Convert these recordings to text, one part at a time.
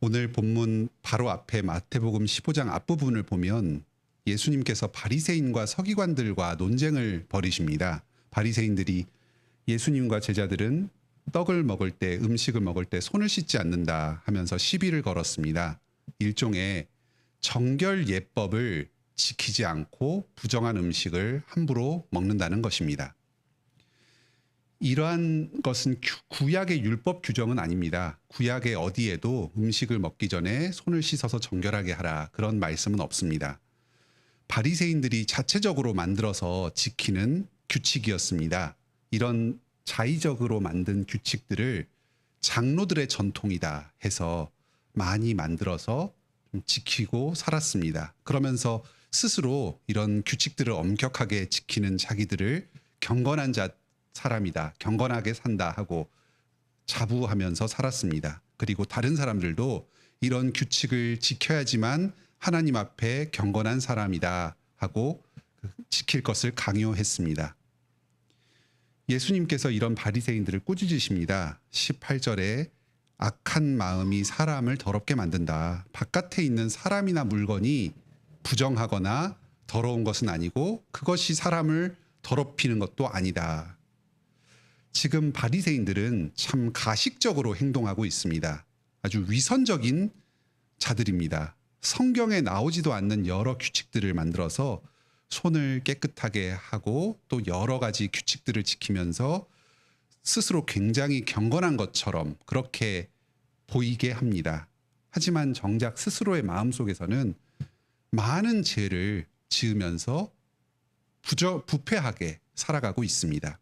오늘 본문 바로 앞에 마태복음 15장 앞부분을 보면 예수님께서 바리새인과 서기관들과 논쟁을 벌이십니다. 바리새인들이 예수님과 제자들은 떡을 먹을 때, 음식을 먹을 때 손을 씻지 않는다 하면서 시비를 걸었습니다. 일종의 정결 예법을 지키지 않고 부정한 음식을 함부로 먹는다는 것입니다. 이러한 것은 구약의 율법 규정은 아닙니다. 구약의 어디에도 음식을 먹기 전에 손을 씻어서 정결하게 하라, 그런 말씀은 없습니다. 바리새인들이 자체적으로 만들어서 지키는 규칙이었습니다. 이런 자의적으로 만든 규칙들을 장로들의 전통이다 해서 많이 만들어서 지키고 살았습니다. 그러면서 스스로 이런 규칙들을 엄격하게 지키는 자기들을 경건한 사람이다, 경건하게 산다 하고 자부하면서 살았습니다. 그리고 다른 사람들도 이런 규칙을 지켜야지만 하나님 앞에 경건한 사람이다 하고 지킬 것을 강요했습니다. 예수님께서 이런 바리새인들을 꾸짖으십니다. 18절에 악한 마음이 사람을 더럽게 만든다. 바깥에 있는 사람이나 물건이 부정하거나 더러운 것은 아니고 그것이 사람을 더럽히는 것도 아니다. 지금 바리새인들은 참 가식적으로 행동하고 있습니다. 아주 위선적인 자들입니다. 성경에 나오지도 않는 여러 규칙들을 만들어서 손을 깨끗하게 하고 또 여러 가지 규칙들을 지키면서 스스로 굉장히 경건한 것처럼 그렇게 보이게 합니다. 하지만 정작 스스로의 마음속에서는 많은 죄를 지으면서 부패하게 살아가고 있습니다.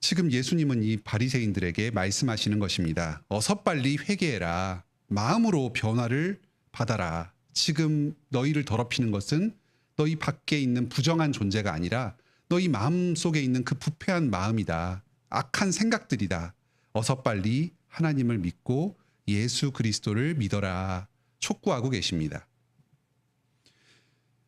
지금 예수님은 이 바리새인들에게 말씀하시는 것입니다. 어서 빨리 회개해라. 마음으로 변화를 받아라. 지금 너희를 더럽히는 것은 너희 밖에 있는 부정한 존재가 아니라 너희 마음 속에 있는 그 부패한 마음이다. 악한 생각들이다. 어서 빨리 하나님을 믿고 예수 그리스도를 믿어라. 촉구하고 계십니다.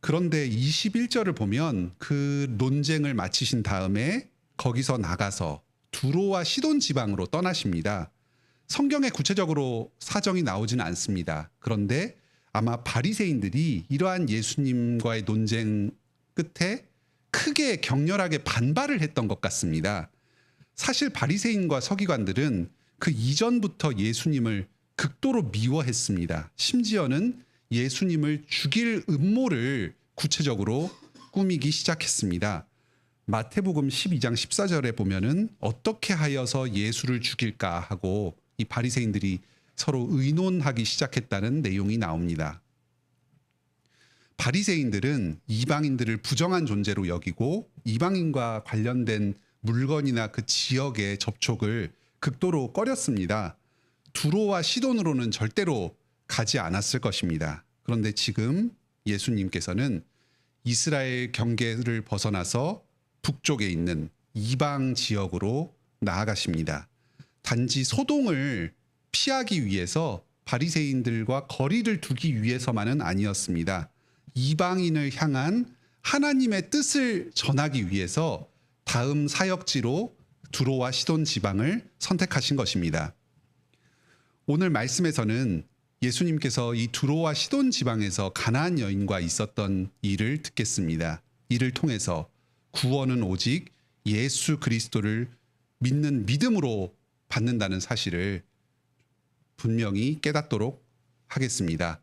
그런데 21절을 보면 그 논쟁을 마치신 다음에 거기서 나가서 두로와 시돈 지방으로 떠나십니다. 성경에 구체적으로 사정이 나오지는 않습니다. 그런데 아마 바리새인들이 이러한 예수님과의 논쟁 끝에 크게 격렬하게 반발을 했던 것 같습니다. 사실 바리새인과 서기관들은 그 이전부터 예수님을 극도로 미워했습니다. 심지어는 예수님을 죽일 음모를 구체적으로 꾸미기 시작했습니다. 마태복음 12장 14절에 보면은 어떻게 하여서 예수를 죽일까 하고 이 바리새인들이 서로 의논하기 시작했다는 내용이 나옵니다. 바리새인들은 이방인들을 부정한 존재로 여기고 이방인과 관련된 물건이나 그 지역의 접촉을 극도로 꺼렸습니다. 두로와 시돈으로는 절대로 가지 않았을 것입니다. 그런데 지금 예수님께서는 이스라엘 경계를 벗어나서 북쪽에 있는 이방 지역으로 나아가십니다. 단지 소동을 피하기 위해서 바리새인들과 거리를 두기 위해서만은 아니었습니다. 이방인을 향한 하나님의 뜻을 전하기 위해서 다음 사역지로 두로와 시돈 지방을 선택하신 것입니다. 오늘 말씀에서는 예수님께서 이 두로와 시돈 지방에서 가나안 여인과 있었던 일을 듣겠습니다. 이를 통해서 구원은 오직 예수 그리스도를 믿는 믿음으로 받는다는 사실을 분명히 깨닫도록 하겠습니다.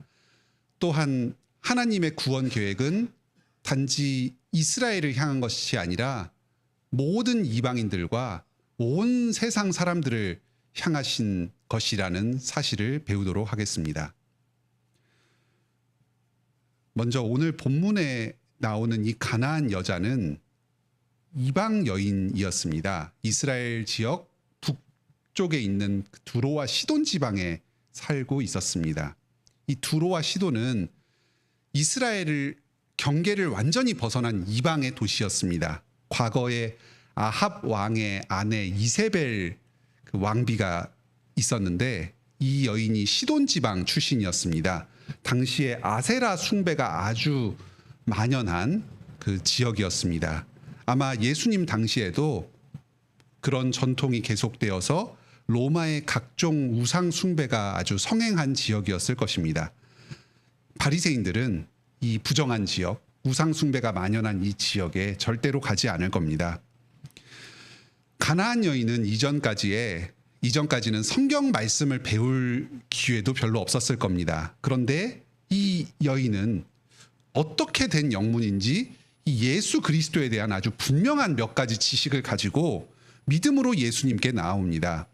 또한 하나님의 구원 계획은 단지 이스라엘을 향한 것이 아니라 모든 이방인들과 온 세상 사람들을 향하신 것이라는 사실을 배우도록 하겠습니다. 먼저 오늘 본문에 나오는 이 가나안 여자는 이방 여인이었습니다. 이스라엘 지역 북쪽에 있는 두로와 시돈 지방에 살고 있었습니다. 이 두로와 시돈은 이스라엘을 경계를 완전히 벗어난 이방의 도시였습니다. 과거에 아합 왕의 아내 이세벨 그 왕비가 있었는데 이 여인이 시돈 지방 출신이었습니다. 당시에 아세라 숭배가 아주 만연한 그 지역이었습니다. 아마 예수님 당시에도 그런 전통이 계속되어서 로마의 각종 우상 숭배가 아주 성행한 지역이었을 것입니다. 바리새인들은 이 부정한 지역, 우상 숭배가 만연한 이 지역에 절대로 가지 않을 겁니다. 가나안 여인은 이전까지는 성경 말씀을 배울 기회도 별로 없었을 겁니다. 그런데 이 여인은 어떻게 된 영문인지 이 예수 그리스도에 대한 아주 분명한 몇 가지 지식을 가지고 믿음으로 예수님께 나아옵니다.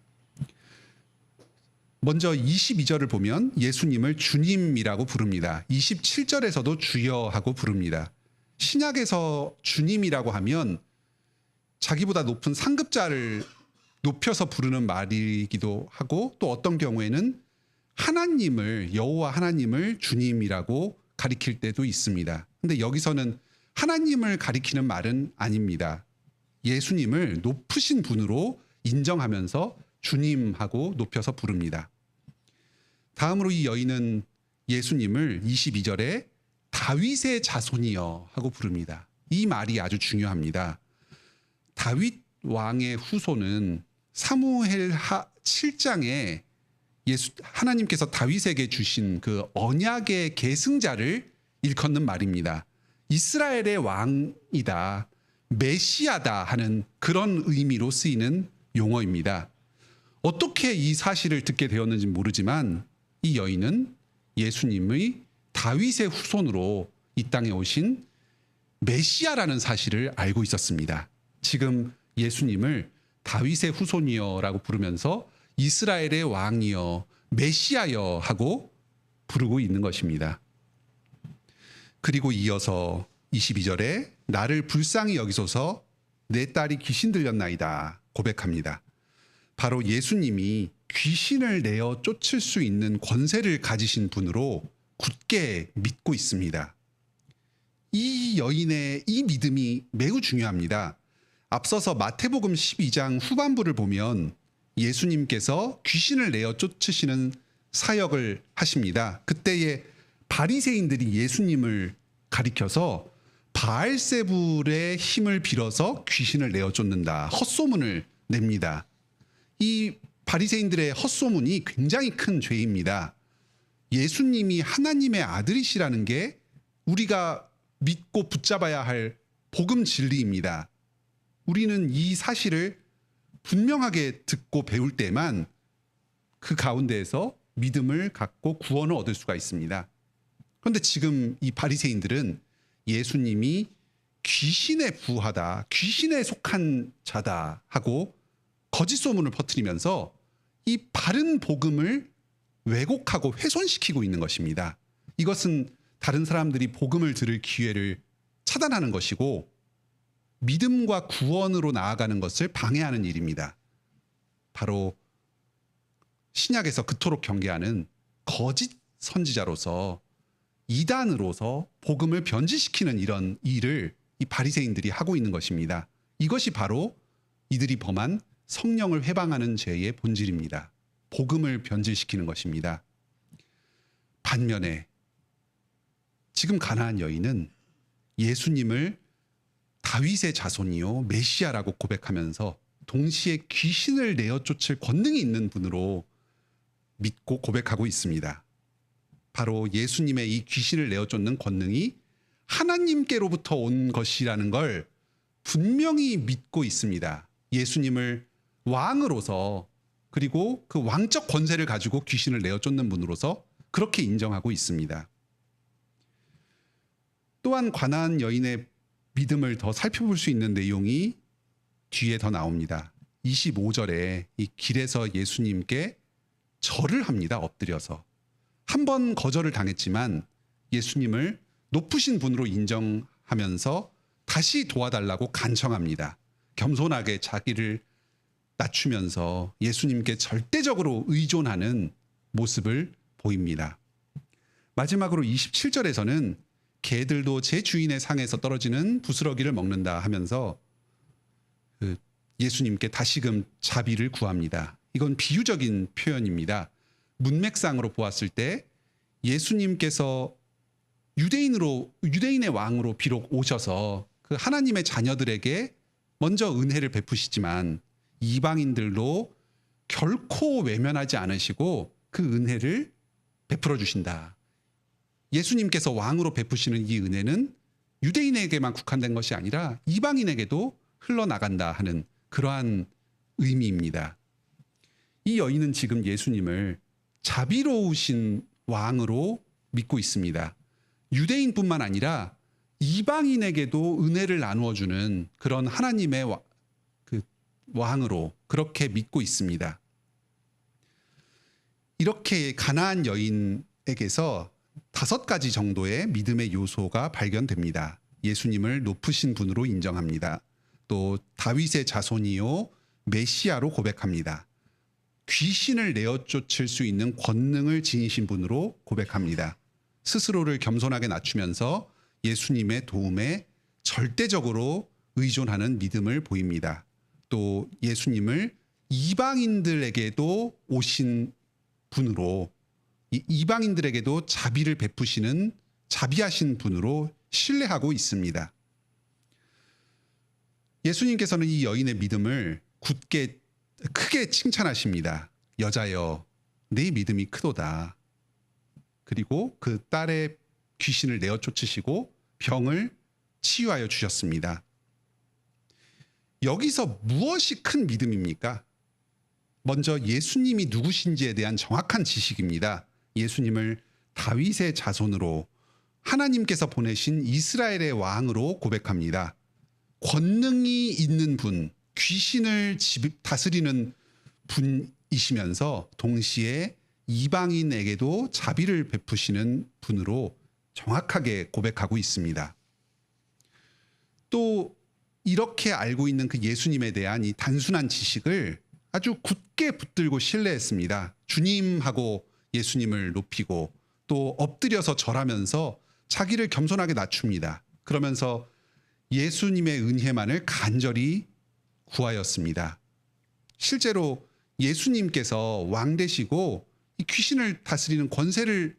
먼저 22절을 보면 예수님을 주님이라고 부릅니다. 27절에서도 주여 하고 부릅니다. 신약에서 주님이라고 하면 자기보다 높은 상급자를 높여서 부르는 말이기도 하고, 또 어떤 경우에는 하나님을, 여호와 하나님을 주님이라고 가리킬 때도 있습니다. 근데 여기서는 하나님을 가리키는 말은 아닙니다. 예수님을 높으신 분으로 인정하면서 주님하고 높여서 부릅니다. 다음으로 이 여인은 예수님을 22절에 다윗의 자손이여 하고 부릅니다. 이 말이 아주 중요합니다. 다윗 왕의 후손은 사무엘 7장에 하나님께서 다윗에게 주신 그 언약의 계승자를 일컫는 말입니다. 이스라엘의 왕이다, 메시아다 하는 그런 의미로 쓰이는 용어입니다. 어떻게 이 사실을 듣게 되었는지 모르지만 이 여인은 예수님의 다윗의 후손으로 이 땅에 오신 메시아라는 사실을 알고 있었습니다. 지금 예수님을 다윗의 후손이여라고 부르면서 이스라엘의 왕이여, 메시아여 하고 부르고 있는 것입니다. 그리고 이어서 22절에 나를 불쌍히 여기소서 내 딸이 귀신 들렸나이다 고백합니다. 바로 예수님이 귀신을 내어 쫓을 수 있는 권세를 가지신 분으로 굳게 믿고 있습니다. 이 여인의 이 믿음이 매우 중요합니다. 앞서서 마태복음 12장 후반부를 보면 예수님께서 귀신을 내어 쫓으시는 사역을 하십니다. 그때에 바리새인들이 예수님을 가리켜서 바알세불의 힘을 빌어서 귀신을 내어 쫓는다, 헛소문을 냅니다. 이 바리새인들의 헛소문이 굉장히 큰 죄입니다. 예수님이 하나님의 아들이시라는 게 우리가 믿고 붙잡아야 할 복음 진리입니다. 우리는 이 사실을 분명하게 듣고 배울 때만 그 가운데에서 믿음을 갖고 구원을 얻을 수가 있습니다. 그런데 지금 이 바리새인들은 예수님이 귀신에 부하다, 귀신에 속한 자다 하고 거짓 소문을 퍼뜨리면서 이 바른 복음을 왜곡하고 훼손시키고 있는 것입니다. 이것은 다른 사람들이 복음을 들을 기회를 차단하는 것이고 믿음과 구원으로 나아가는 것을 방해하는 일입니다. 바로 신약에서 그토록 경계하는 거짓 선지자로서, 이단으로서 복음을 변질시키는 이런 일을 이 바리새인들이 하고 있는 것입니다. 이것이 바로 이들이 범한 성령을 회방하는 죄의 본질입니다. 복음을 변질시키는 것입니다. 반면에 지금 가나안 여인은 예수님을 다윗의 자손이요 메시아라고 고백하면서 동시에 귀신을 내어 쫓을 권능이 있는 분으로 믿고 고백하고 있습니다. 바로 예수님의 이 귀신을 내어 쫓는 권능이 하나님께로부터 온 것이라는 걸 분명히 믿고 있습니다. 예수님을 왕으로서, 그리고 그 왕적 권세를 가지고 귀신을 내어 쫓는 분으로서 그렇게 인정하고 있습니다. 또한 가나안 여인의 믿음을 더 살펴볼 수 있는 내용이 뒤에 더 나옵니다. 25절에 이 길에서 예수님께 절을 합니다. 엎드려서. 한 번 거절을 당했지만 예수님을 높으신 분으로 인정하면서 다시 도와달라고 간청합니다. 겸손하게 자기를 낮추면서 예수님께 절대적으로 의존하는 모습을 보입니다. 마지막으로 27절에서는 개들도 제 주인의 상에서 떨어지는 부스러기를 먹는다 하면서 예수님께 다시금 자비를 구합니다. 이건 비유적인 표현입니다. 문맥상으로 보았을 때 예수님께서 유대인의 왕으로 비록 오셔서 그 하나님의 자녀들에게 먼저 은혜를 베푸시지만 이방인들로 결코 외면하지 않으시고 그 은혜를 베풀어 주신다. 예수님께서 왕으로 베푸시는 이 은혜는 유대인에게만 국한된 것이 아니라 이방인에게도 흘러나간다 하는 그러한 의미입니다. 이 여인은 지금 예수님을 자비로우신 왕으로 믿고 있습니다. 유대인뿐만 아니라 이방인에게도 은혜를 나누어 주는 그런 하나님의 왕으로 그렇게 믿고 있습니다. 이렇게 가나안 여인에게서 5가지 정도의 믿음의 요소가 발견됩니다. 예수님을 높으신 분으로 인정합니다. 또 다윗의 자손이요 메시아로 고백합니다. 귀신을 내어 쫓을 수 있는 권능을 지니신 분으로 고백합니다. 스스로를 겸손하게 낮추면서 예수님의 도움에 절대적으로 의존하는 믿음을 보입니다. 또 예수님을 이방인들에게도 오신 분으로, 이방인들에게도 자비를 베푸시는 자비하신 분으로 신뢰하고 있습니다. 예수님께서는 이 여인의 믿음을 크게 칭찬하십니다. 여자여, 네 믿음이 크도다. 그리고 그 딸의 귀신을 내어 쫓으시고 병을 치유하여 주셨습니다. 여기서 무엇이 큰 믿음입니까? 먼저 예수님이 누구신지에 대한 정확한 지식입니다. 예수님을 다윗의 자손으로 하나님께서 보내신 이스라엘의 왕으로 고백합니다. 권능이 있는 분, 귀신을 다스리는 분이시면서 동시에 이방인에게도 자비를 베푸시는 분으로 정확하게 고백하고 있습니다. 또 이렇게 알고 있는 그 예수님에 대한 이 단순한 지식을 아주 굳게 붙들고 신뢰했습니다. 주님하고 예수님을 높이고 또 엎드려서 절하면서 자기를 겸손하게 낮춥니다. 그러면서 예수님의 은혜만을 간절히 구하였습니다. 실제로 예수님께서 왕 되시고 이 귀신을 다스리는 권세를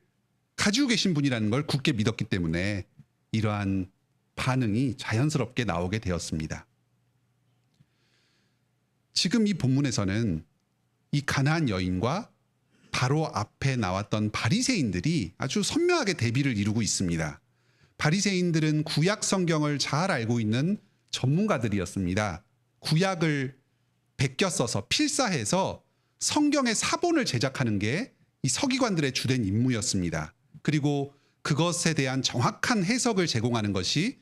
가지고 계신 분이라는 걸 굳게 믿었기 때문에 이러한 반응이 자연스럽게 나오게 되었습니다. 지금 이 본문에서는 이 가나안 여인과 바로 앞에 나왔던 바리새인들이 아주 선명하게 대비를 이루고 있습니다. 바리새인들은 구약 성경을 잘 알고 있는 전문가들이었습니다. 구약을 베껴 써서 필사해서 성경의 사본을 제작하는 게 이 서기관들의 주된 임무였습니다. 그리고 그것에 대한 정확한 해석을 제공하는 것이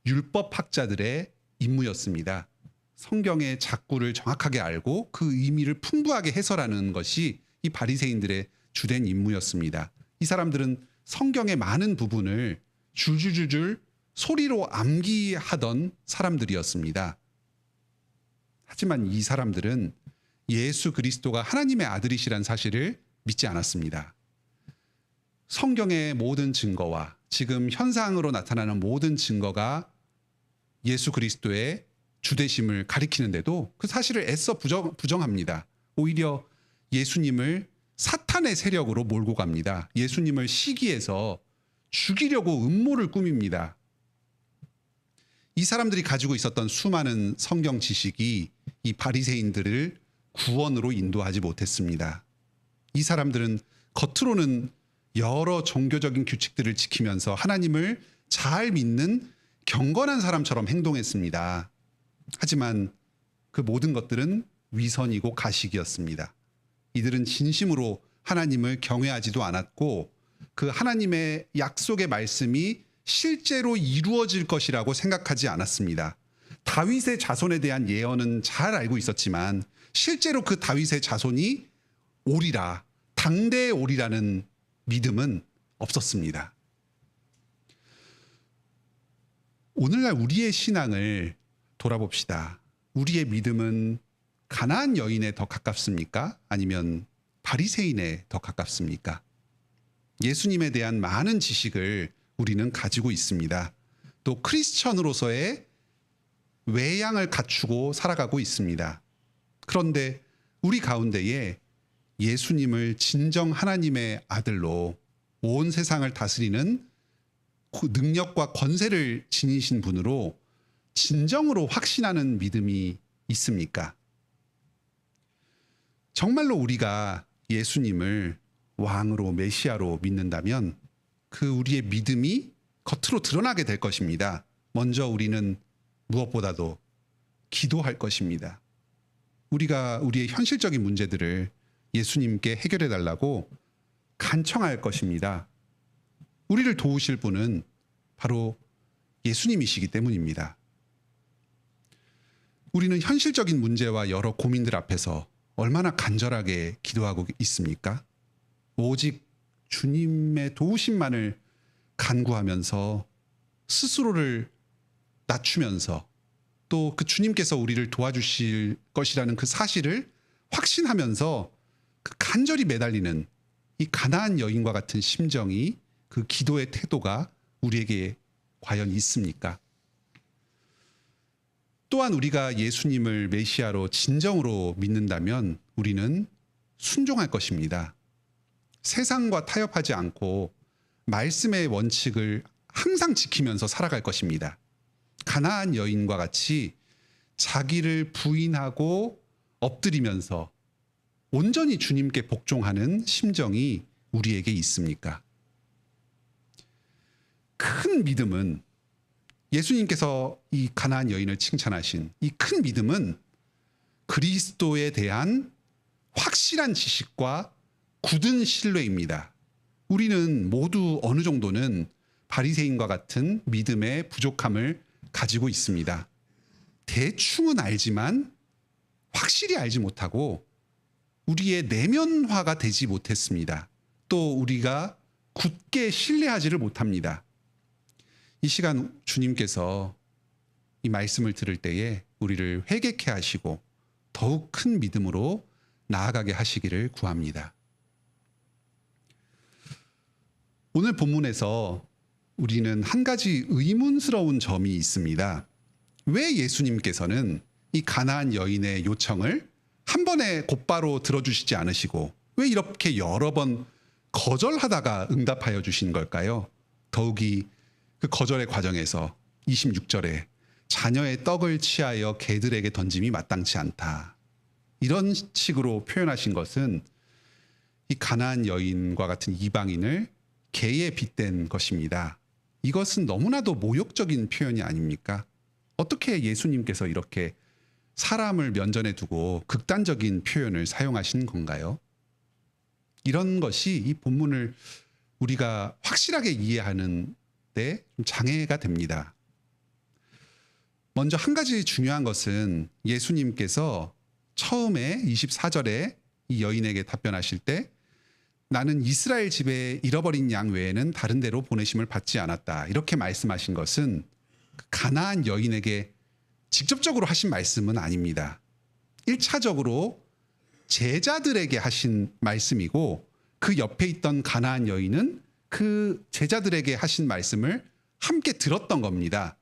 율법학자들의 임무였습니다. 성경의 작구를 정확하게 알고 그 의미를 풍부하게 해설하는 것이 이 바리새인들의 주된 임무였습니다. 이 사람들은 성경의 많은 부분을 줄줄줄줄 소리로 암기하던 사람들이었습니다. 하지만 이 사람들은 예수 그리스도가 하나님의 아들이시란 사실을 믿지 않았습니다. 성경의 모든 증거와 지금 현상으로 나타나는 모든 증거가 예수 그리스도의 주되심을 가리키는데도 그 사실을 애써 부정합니다. 오히려 예수님을 사탄의 세력으로 몰고 갑니다. 예수님을 시기해서 죽이려고 음모를 꾸밉니다. 이 사람들이 가지고 있었던 수많은 성경 지식이 이 바리새인들을 구원으로 인도하지 못했습니다. 이 사람들은 겉으로는 여러 종교적인 규칙들을 지키면서 하나님을 잘 믿는 경건한 사람처럼 행동했습니다. 하지만 그 모든 것들은 위선이고 가식이었습니다. 이들은 진심으로 하나님을 경외하지도 않았고 그 하나님의 약속의 말씀이 실제로 이루어질 것이라고 생각하지 않았습니다. 다윗의 자손에 대한 예언은 잘 알고 있었지만 실제로 그 다윗의 자손이 오리라, 당대에 오리라는 믿음은 없었습니다. 오늘날 우리의 신앙을 돌아봅시다. 우리의 믿음은 가나안 여인에 더 가깝습니까? 아니면 바리새인에 더 가깝습니까? 예수님에 대한 많은 지식을 우리는 가지고 있습니다. 또 크리스천으로서의 외양을 갖추고 살아가고 있습니다. 그런데 우리 가운데에 예수님을 진정 하나님의 아들로 온 세상을 다스리는 능력과 권세를 지니신 분으로 진정으로 확신하는 믿음이 있습니까? 정말로 우리가 예수님을 왕으로 메시아로 믿는다면 그 우리의 믿음이 겉으로 드러나게 될 것입니다. 먼저 우리는 무엇보다도 기도할 것입니다. 우리가 우리의 현실적인 문제들을 예수님께 해결해 달라고 간청할 것입니다. 우리를 도우실 분은 바로 예수님이시기 때문입니다. 우리는 현실적인 문제와 여러 고민들 앞에서 얼마나 간절하게 기도하고 있습니까? 오직 주님의 도우심만을 간구하면서 스스로를 낮추면서 또 그 주님께서 우리를 도와주실 것이라는 그 사실을 확신하면서 그 간절히 매달리는 이 가나안 여인과 같은 심정이, 그 기도의 태도가 우리에게 과연 있습니까? 또한 우리가 예수님을 메시아로 진정으로 믿는다면 우리는 순종할 것입니다. 세상과 타협하지 않고 말씀의 원칙을 항상 지키면서 살아갈 것입니다. 가나안 여인과 같이 자기를 부인하고 엎드리면서 온전히 주님께 복종하는 심정이 우리에게 있습니까? 큰 믿음은, 예수님께서 이 가나안 여인을 칭찬하신 이 큰 믿음은 그리스도에 대한 확실한 지식과 굳은 신뢰입니다. 우리는 모두 어느 정도는 바리새인과 같은 믿음의 부족함을 가지고 있습니다. 대충은 알지만 확실히 알지 못하고 우리의 내면화가 되지 못했습니다. 또 우리가 굳게 신뢰하지를 못합니다. 이 시간 주님께서 이 말씀을 들을 때에 우리를 회개케 하시고 더욱 큰 믿음으로 나아가게 하시기를 구합니다. 오늘 본문에서 우리는 한 가지 의문스러운 점이 있습니다. 왜 예수님께서는 이 가나안 여인의 요청을 한 번에 곧바로 들어주시지 않으시고 왜 이렇게 여러 번 거절하다가 응답하여 주신 걸까요? 더욱이 그 거절의 과정에서 26절에 자녀의 떡을 취하여 개들에게 던짐이 마땅치 않다, 이런 식으로 표현하신 것은 이 가나안 여인과 같은 이방인을 개에 빗댄 것입니다. 이것은 너무나도 모욕적인 표현이 아닙니까? 어떻게 예수님께서 이렇게 사람을 면전에 두고 극단적인 표현을 사용하신 건가요? 이런 것이 이 본문을 우리가 확실하게 이해하는 데 장애가 됩니다. 먼저 한 가지 중요한 것은 예수님께서 처음에 24절에 이 여인에게 답변하실 때 나는 이스라엘 집에 잃어버린 양 외에는 다른 데로 보내심을 받지 않았다, 이렇게 말씀하신 것은 가나안 여인에게 직접적으로 하신 말씀은 아닙니다. 1차적으로 제자들에게 하신 말씀이고 그 옆에 있던 가나안 여인은 그 제자들에게 하신 말씀을 함께 들었던 겁니다.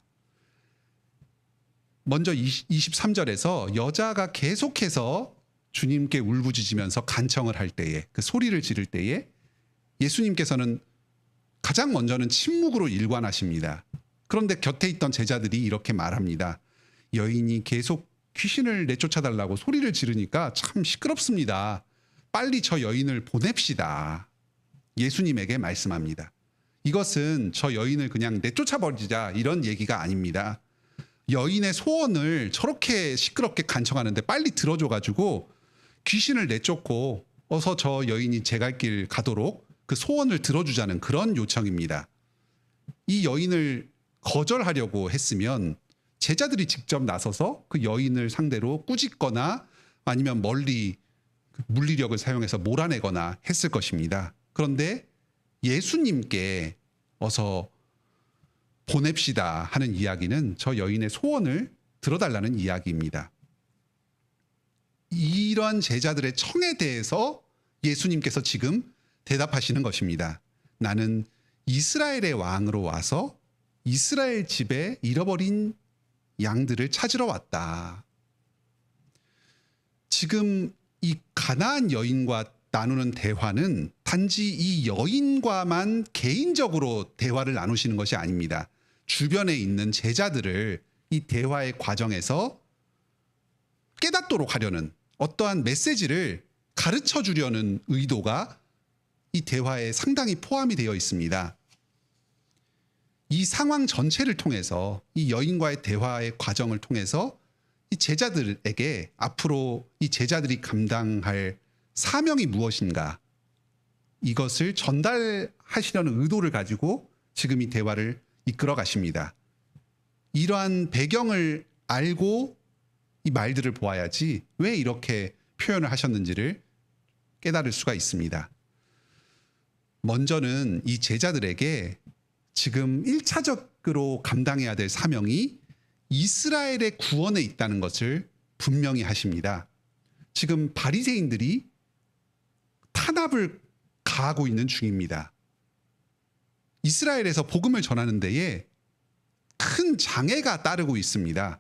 먼저 23절에서 여자가 계속해서 주님께 울부짖으면서 간청을 할 때에, 그 소리를 지를 때에 예수님께서는 가장 먼저는 침묵으로 일관하십니다. 그런데 곁에 있던 제자들이 이렇게 말합니다. 여인이 계속 귀신을 내쫓아달라고 소리를 지르니까 참 시끄럽습니다. 빨리 저 여인을 보냅시다. 예수님에게 말씀합니다. 이것은 저 여인을 그냥 내쫓아버리자, 이런 얘기가 아닙니다. 여인의 소원을 저렇게 시끄럽게 간청하는데 빨리 들어줘가지고 귀신을 내쫓고 어서 저 여인이 제 갈 길 가도록 그 소원을 들어주자는 그런 요청입니다. 이 여인을 거절하려고 했으면 제자들이 직접 나서서 그 여인을 상대로 꾸짖거나 아니면 멀리 물리력을 사용해서 몰아내거나 했을 것입니다. 그런데 예수님께 어서 보냅시다 하는 이야기는 저 여인의 소원을 들어달라는 이야기입니다. 이러한 제자들의 청에 대해서 예수님께서 지금 대답하시는 것입니다. 나는 이스라엘의 왕으로 와서 이스라엘 집에 잃어버린 양들을 찾으러 왔다. 지금 이 가나안 여인과 나누는 대화는 단지 이 여인과만 개인적으로 대화를 나누시는 것이 아닙니다. 주변에 있는 제자들을 이 대화의 과정에서 깨닫도록 하려는 어떠한 메시지를 가르쳐 주려는 의도가 이 대화에 상당히 포함이 되어 있습니다. 이 상황 전체를 통해서 이 여인과의 대화의 과정을 통해서 이 제자들에게 앞으로 이 제자들이 감당할 사명이 무엇인가 이것을 전달하시려는 의도를 가지고 지금 이 대화를 이끌어 가십니다. 이러한 배경을 알고 이 말들을 보아야지 왜 이렇게 표현을 하셨는지를 깨달을 수가 있습니다. 먼저는 이 제자들에게 지금 1차적으로 감당해야 될 사명이 이스라엘의 구원에 있다는 것을 분명히 하십니다. 지금 바리새인들이 탄압을 가하고 있는 중입니다. 이스라엘에서 복음을 전하는 데에 큰 장애가 따르고 있습니다.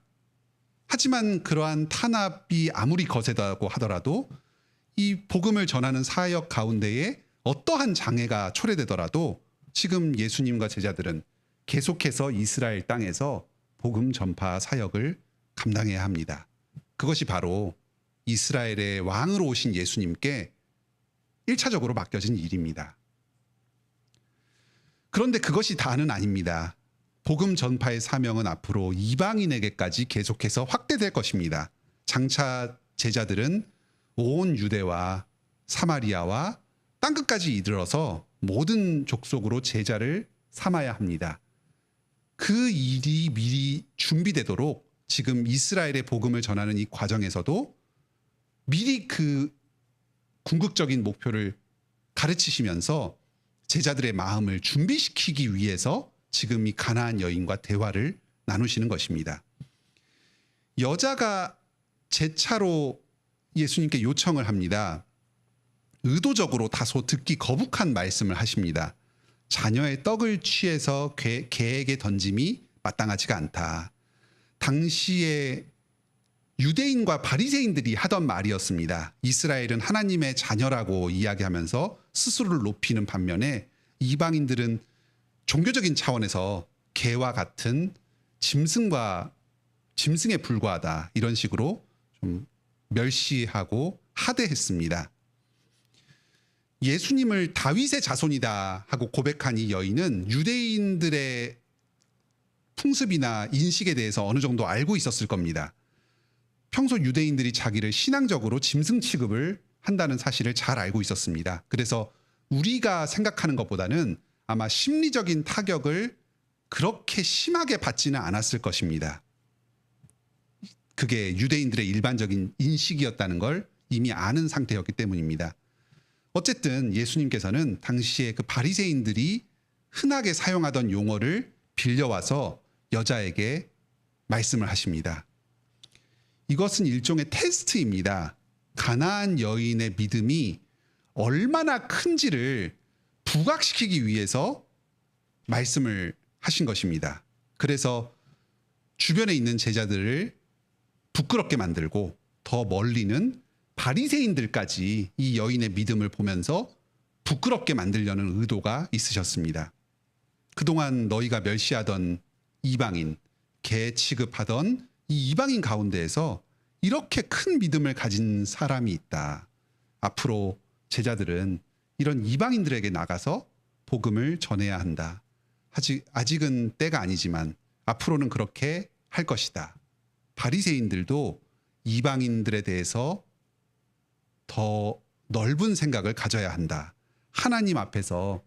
하지만 그러한 탄압이 아무리 거세다고 하더라도 이 복음을 전하는 사역 가운데에 어떠한 장애가 초래되더라도 지금 예수님과 제자들은 계속해서 이스라엘 땅에서 복음 전파 사역을 감당해야 합니다. 그것이 바로 이스라엘의 왕으로 오신 예수님께 1차적으로 맡겨진 일입니다. 그런데 그것이 다는 아닙니다. 복음 전파의 사명은 앞으로 이방인에게까지 계속해서 확대될 것입니다. 장차 제자들은 온 유대와 사마리아와 땅끝까지 이르러서 모든 족속으로 제자를 삼아야 합니다. 그 일이 미리 준비되도록 지금 이스라엘의 복음을 전하는 이 과정에서도 미리 그 궁극적인 목표를 가르치시면서 제자들의 마음을 준비시키기 위해서 지금 이 가나안 여인과 대화를 나누시는 것입니다. 여자가 제차로 예수님께 요청을 합니다. 의도적으로 다소 듣기 거북한 말씀을 하십니다. 자녀의 떡을 취해서 개에게 던짐이 마땅하지가 않다. 당시에 유대인과 바리새인들이 하던 말이었습니다. 이스라엘은 하나님의 자녀라고 이야기하면서 스스로를 높이는 반면에 이방인들은 종교적인 차원에서 개와 같은 짐승에 불과하다. 이런 식으로 좀 멸시하고 하대했습니다. 예수님을 다윗의 자손이다 하고 고백한 이 여인은 유대인들의 풍습이나 인식에 대해서 어느 정도 알고 있었을 겁니다. 평소 유대인들이 자기를 신앙적으로 짐승 취급을 한다는 사실을 잘 알고 있었습니다. 그래서 우리가 생각하는 것보다는 아마 심리적인 타격을 그렇게 심하게 받지는 않았을 것입니다. 그게 유대인들의 일반적인 인식이었다는 걸 이미 아는 상태였기 때문입니다. 어쨌든 예수님께서는 당시에 그 바리새인들이 흔하게 사용하던 용어를 빌려와서 여자에게 말씀을 하십니다. 이것은 일종의 테스트입니다. 가나안 여인의 믿음이 얼마나 큰지를 부각시키기 위해서 말씀을 하신 것입니다. 그래서 주변에 있는 제자들을 부끄럽게 만들고 더 멀리는 바리새인들까지 이 여인의 믿음을 보면서 부끄럽게 만들려는 의도가 있으셨습니다. 그동안 너희가 멸시하던 이방인, 개 취급하던 이 이방인 가운데에서 이렇게 큰 믿음을 가진 사람이 있다. 앞으로 제자들은 이런 이방인들에게 나가서 복음을 전해야 한다. 아직은 때가 아니지만 앞으로는 그렇게 할 것이다. 바리새인들도 이방인들에 대해서 더 넓은 생각을 가져야 한다. 하나님 앞에서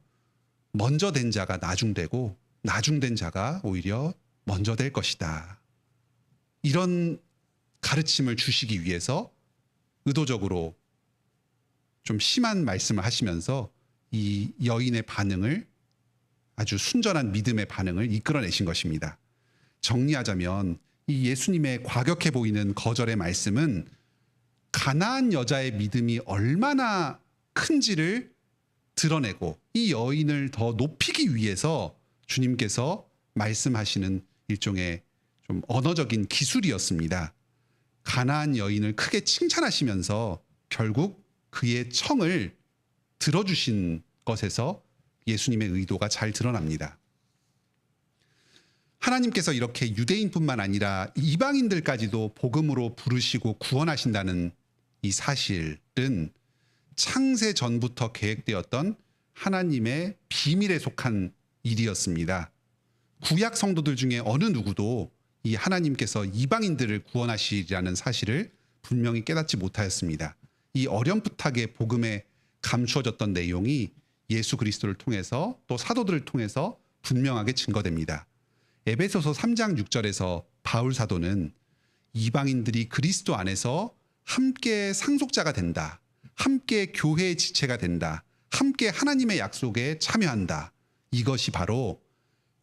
먼저 된 자가 나중되고 나중된 자가 오히려 먼저 될 것이다. 이런 가르침을 주시기 위해서 의도적으로 좀 심한 말씀을 하시면서 이 여인의 반응을 아주 순전한 믿음의 반응을 이끌어내신 것입니다. 정리하자면 이 예수님의 과격해 보이는 거절의 말씀은 가나안 여자의 믿음이 얼마나 큰지를 드러내고 이 여인을 더 높이기 위해서 주님께서 말씀하시는 일종의 좀 언어적인 기술이었습니다. 가나안 여인을 크게 칭찬하시면서 결국 그의 청을 들어주신 것에서 예수님의 의도가 잘 드러납니다. 하나님께서 이렇게 유대인뿐만 아니라 이방인들까지도 복음으로 부르시고 구원하신다는 이 사실은 창세 전부터 계획되었던 하나님의 비밀에 속한 일이었습니다. 구약 성도들 중에 어느 누구도 이 하나님께서 이방인들을 구원하시리라는 사실을 분명히 깨닫지 못하였습니다. 이 어렴풋하게 복음에 감추어졌던 내용이 예수 그리스도를 통해서 또 사도들을 통해서 분명하게 증거됩니다. 에베소서 3장 6절에서 바울 사도는 이방인들이 그리스도 안에서 함께 상속자가 된다. 함께 교회의 지체가 된다. 함께 하나님의 약속에 참여한다. 이것이 바로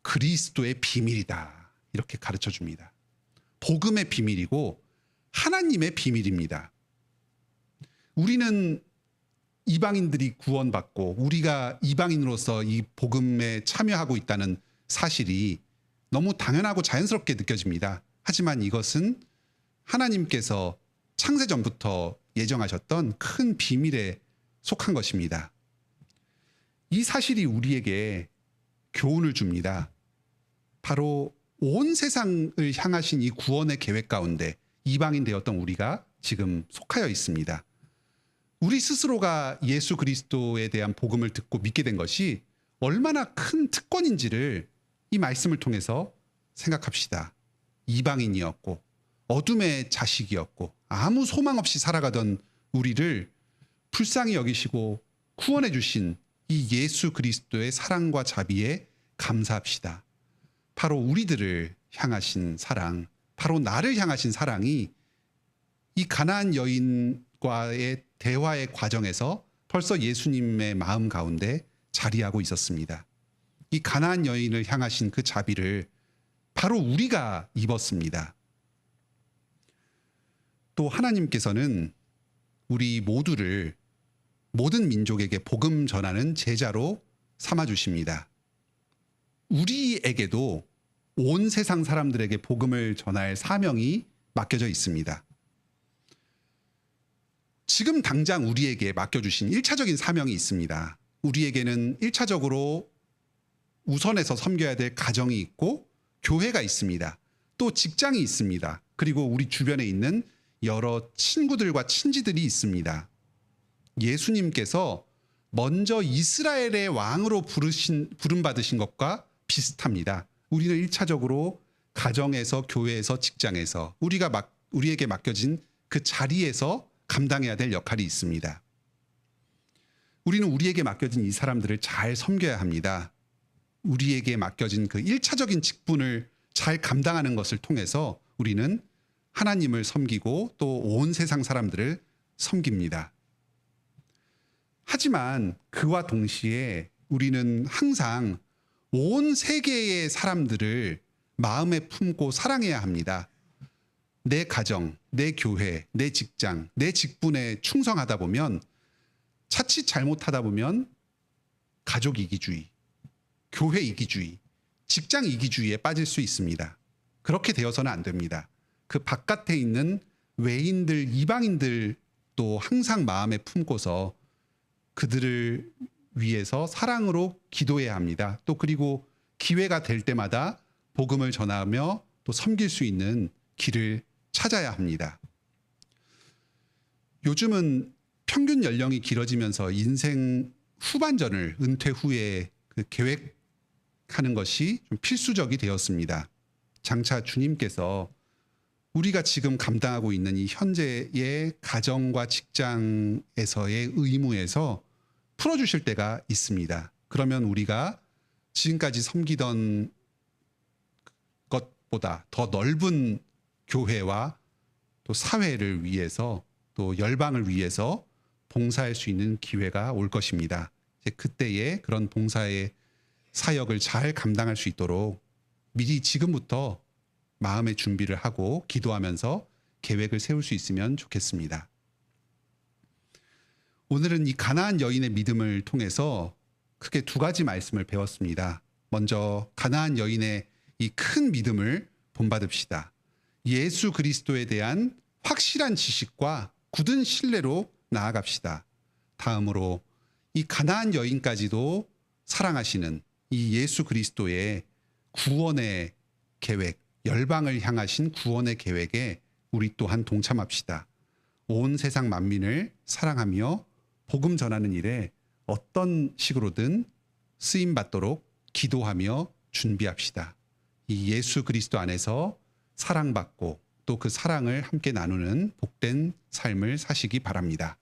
그리스도의 비밀이다. 이렇게 가르쳐 줍니다. 복음의 비밀이고 하나님의 비밀입니다. 우리는 이방인들이 구원받고 우리가 이방인으로서 이 복음에 참여하고 있다는 사실이 너무 당연하고 자연스럽게 느껴집니다. 하지만 이것은 하나님께서 창세전부터 예정하셨던 큰 비밀에 속한 것입니다. 이 사실이 우리에게 교훈을 줍니다. 바로 온 세상을 향하신 이 구원의 계획 가운데 이방인 되었던 우리가 지금 속하여 있습니다. 우리 스스로가 예수 그리스도에 대한 복음을 듣고 믿게 된 것이 얼마나 큰 특권인지를 이 말씀을 통해서 생각합시다. 이방인이었고 어둠의 자식이었고 아무 소망 없이 살아가던 우리를 불쌍히 여기시고 구원해 주신 이 예수 그리스도의 사랑과 자비에 감사합시다. 바로 우리들을 향하신 사랑, 바로 나를 향하신 사랑이 이 가나안 여인과의 대화의 과정에서 벌써 예수님의 마음 가운데 자리하고 있었습니다. 이 가나안 여인을 향하신 그 자비를 바로 우리가 입었습니다. 또 하나님께서는 우리 모두를 모든 민족에게 복음 전하는 제자로 삼아 주십니다. 우리에게도 온 세상 사람들에게 복음을 전할 사명이 맡겨져 있습니다. 지금 당장 우리에게 맡겨주신 1차적인 사명이 있습니다. 우리에게는 1차적으로 우선해서 섬겨야 될 가정이 있고 교회가 있습니다. 또 직장이 있습니다. 그리고 우리 주변에 있는 여러 친구들과 친지들이 있습니다. 예수님께서 먼저 이스라엘의 왕으로 부름받으신 것과 비슷합니다. 우리는 1차적으로 가정에서, 교회에서, 직장에서 우리에게 맡겨진 그 자리에서 감당해야 될 역할이 있습니다. 우리는 우리에게 맡겨진 이 사람들을 잘 섬겨야 합니다. 우리에게 맡겨진 그 1차적인 직분을 잘 감당하는 것을 통해서 우리는 하나님을 섬기고 또 온 세상 사람들을 섬깁니다. 하지만 그와 동시에 우리는 항상 온 세계의 사람들을 마음에 품고 사랑해야 합니다. 내 가정, 내 교회, 내 직장, 내 직분에 충성하다 보면 자칫 잘못하다 보면 가족 이기주의, 교회 이기주의, 직장 이기주의에 빠질 수 있습니다. 그렇게 되어서는 안 됩니다. 그 바깥에 있는 외인들, 이방인들도 항상 마음에 품고서 그들을 위해서 사랑으로 기도해야 합니다. 또 그리고 기회가 될 때마다 복음을 전하며 또 섬길 수 있는 길을 찾아야 합니다. 요즘은 평균 연령이 길어지면서 인생 후반전을 은퇴 후에 그 계획하는 것이 좀 필수적이 되었습니다. 장차 주님께서 우리가 지금 감당하고 있는 이 현재의 가정과 직장에서의 의무에서 풀어주실 때가 있습니다. 그러면 우리가 지금까지 섬기던 것보다 더 넓은 교회와 또 사회를 위해서 또 열방을 위해서 봉사할 수 있는 기회가 올 것입니다. 이제 그때에 그런 봉사의 사역을 잘 감당할 수 있도록 미리 지금부터 마음의 준비를 하고 기도하면서 계획을 세울 수 있으면 좋겠습니다. 오늘은 이 가나안 여인의 믿음을 통해서 크게 두 가지 말씀을 배웠습니다. 먼저 가나안 여인의 이 큰 믿음을 본받읍시다. 예수 그리스도에 대한 확실한 지식과 굳은 신뢰로 나아갑시다. 다음으로 이 가나안 여인까지도 사랑하시는 이 예수 그리스도의 구원의 계획, 열방을 향하신 구원의 계획에 우리 또한 동참합시다. 온 세상 만민을 사랑하며 복음 전하는 일에 어떤 식으로든 쓰임 받도록 기도하며 준비합시다. 이 예수 그리스도 안에서 사랑받고 또 그 사랑을 함께 나누는 복된 삶을 사시기 바랍니다.